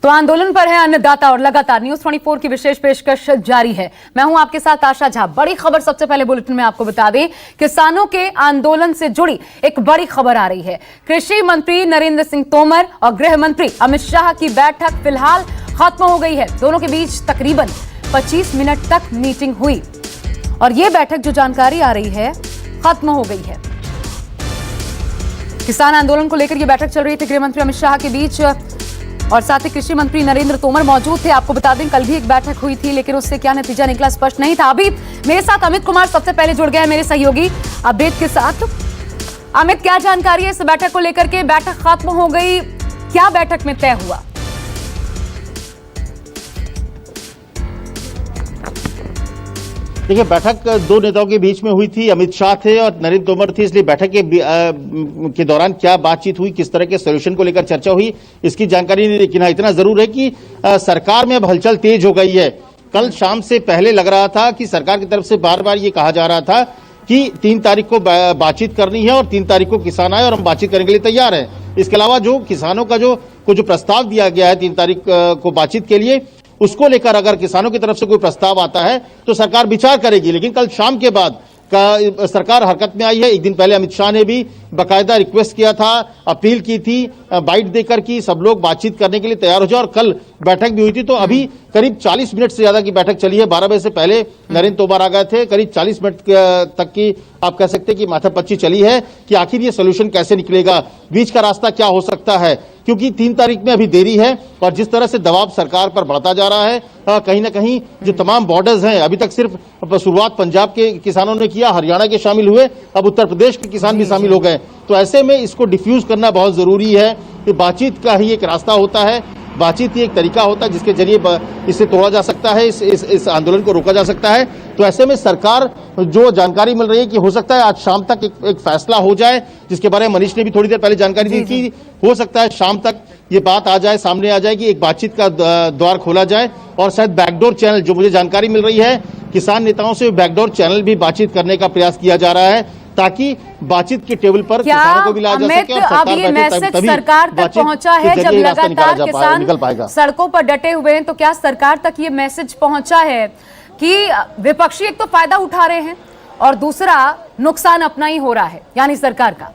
तो आंदोलन पर है अन्नदाता और लगातार न्यूज 24 की विशेष पेशकश जारी है। मैं हूं आपके साथ आशा झा। बड़ी खबर सबसे पहले बुलेटिन में आपको बता दें, किसानों के आंदोलन से जुड़ी एक बड़ी खबर आ रही है। कृषि मंत्री नरेंद्र सिंह तोमर और गृह मंत्री अमित शाह की बैठक फिलहाल खत्म हो गई है। दोनों के बीच तकरीबन 25 मिनट तक मीटिंग हुई और यह बैठक जो जानकारी आ रही है खत्म हो गई है। किसान आंदोलन को लेकर यह बैठक चल रही थी गृह मंत्री अमित शाह के बीच और साथ ही कृषि मंत्री नरेंद्र तोमर मौजूद थे। आपको बता दें कल भी एक बैठक हुई थी, लेकिन उससे क्या नतीजा निकला स्पष्ट नहीं था। अभी मेरे साथ अमित कुमार सबसे पहले जुड़ गए हैं, मेरे सहयोगी अपडेट के साथ। अमित, क्या जानकारी है इस बैठक को लेकर के? बैठक खत्म हो गई, क्या बैठक में तय हुआ? देखिए, बैठक दो नेताओं के बीच में हुई थी। अमित शाह थे और नरेंद्र तोमर थे, इसलिए बैठक के दौरान क्या बातचीत हुई, किस तरह के सोल्यूशन को लेकर चर्चा हुई, इसकी जानकारी नहीं। लेकिन इतना जरूर है कि सरकार में अब हलचल तेज हो गई है। कल शाम से पहले लग रहा था कि सरकार की तरफ से बार बार ये कहा जा रहा था कि 3 तारीख को बातचीत करनी है और 3 तारीख को किसान आए और हम बातचीत करने के लिए तैयार हैं। इसके अलावा जो किसानों का जो प्रस्ताव दिया गया है 3 तारीख को बातचीत के लिए, उसको लेकर अगर किसानों की तरफ से कोई प्रस्ताव आता है तो सरकार विचार करेगी। लेकिन कल शाम के बाद का सरकार हरकत में आई है। एक दिन पहले अमित शाह ने भी बाकायदा रिक्वेस्ट किया था, अपील की थी, बाइट देकर कि सब लोग बातचीत करने के लिए तैयार हो जाए और कल बैठक भी हुई थी। तो अभी करीब 40 मिनट से ज्यादा की बैठक चली है। 12 बजे से पहले नरेंद्र तोमर आ गए थे। करीब 40 मिनट तक की आप कह सकते हैं कि माथापच्ची चली है कि आखिर ये सोल्यूशन कैसे निकलेगा, बीच का रास्ता क्या हो सकता है, क्योंकि 3 तारीख में अभी देरी है और जिस तरह से दबाव सरकार पर बढ़ता जा रहा है, कहीं ना कहीं जो तमाम बॉर्डर्स हैं, अभी तक सिर्फ शुरुआत पंजाब के किसानों ने किया, हरियाणा के शामिल हुए, अब उत्तर प्रदेश के किसान भी शामिल हो गए। तो ऐसे में इसको डिफ्यूज करना बहुत जरूरी है कि बातचीत का ही एक रास्ता होता है, बातचीत ही एक तरीका होता है जिसके जरिए इसे तोड़ा जा सकता है, इस आंदोलन को रोका जा सकता है। तो ऐसे में सरकार जो जानकारी मिल रही है कि हो सकता है आज शाम तक एक फैसला हो जाए, जिसके बारे में मनीष ने भी थोड़ी देर पहले जानकारी दी कि हो सकता है शाम तक ये बात आ जाए, सामने आ जाए कि एक बातचीत का द्वार खोला जाए और शायद बैकडोर चैनल, जो मुझे जानकारी मिल रही है किसान नेताओं से, बैकडोर चैनल भी बातचीत करने का प्रयास किया जा रहा है ताकि बातचीत के टेबल पर किसानों को भी लाया जा सके और सरकार बैठे तभी सरकार तक पहुंचा है। जब लगातार किसान निकल पाएगा, सड़कों पर डटे हुए हैं, तो क्या सरकार तक ये मैसेज पहुंचा है कि विपक्षी एक तो फायदा उठा रहे हैं और दूसरा नुकसान अपना ही हो रहा है, यानी सरकार का?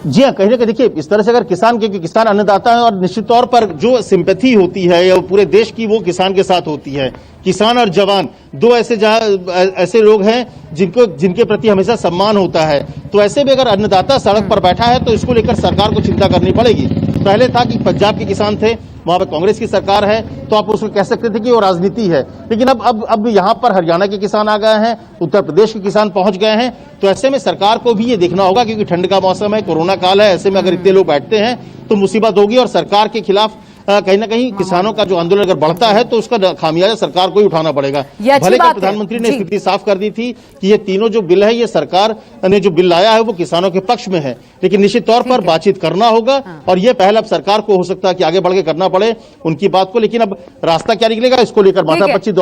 जी हाँ, कहीं ना कहीं देखिए, इस तरह से अगर क्योंकि किसान अन्नदाता है और निश्चित तौर पर जो सिंपैथी होती है या पूरे देश की, वो किसान के साथ होती है। किसान और जवान दो ऐसे लोग हैं जिनके प्रति हमेशा सम्मान होता है। तो ऐसे में अगर अन्नदाता सड़क पर बैठा है तो इसको लेकर सरकार को चिंता करनी पड़ेगी। पहले था कि पंजाब के किसान थे, वहां पर कांग्रेस की सरकार है, तो आप उसको कह सकते थे कि वो राजनीति है। लेकिन अब यहां पर हरियाणा के किसान आ गए हैं, उत्तर प्रदेश के किसान पहुंच गए हैं। तो ऐसे में सरकार को भी ये देखना होगा, क्योंकि ठंड का मौसम है, कोरोना काल है, ऐसे में अगर इतने लोग बैठते हैं तो मुसीबत होगी और सरकार के खिलाफ कहीं ना कहीं किसानों का जो आंदोलन अगर बढ़ता है तो उसका खामियाजा सरकार को ही उठाना पड़ेगा। भले कि प्रधानमंत्री ने स्थिति साफ कर दी थी कि ये तीनों जो बिल है, ये सरकार ने जो बिल लाया है वो किसानों के पक्ष में है, लेकिन निश्चित तौर पर बातचीत करना होगा और ये पहल अब सरकार को हो सकता है कि आगे बढ़ के करना पड़े उनकी बात को। लेकिन अब रास्ता क्या निकलेगा, इसको लेकर माथापच्ची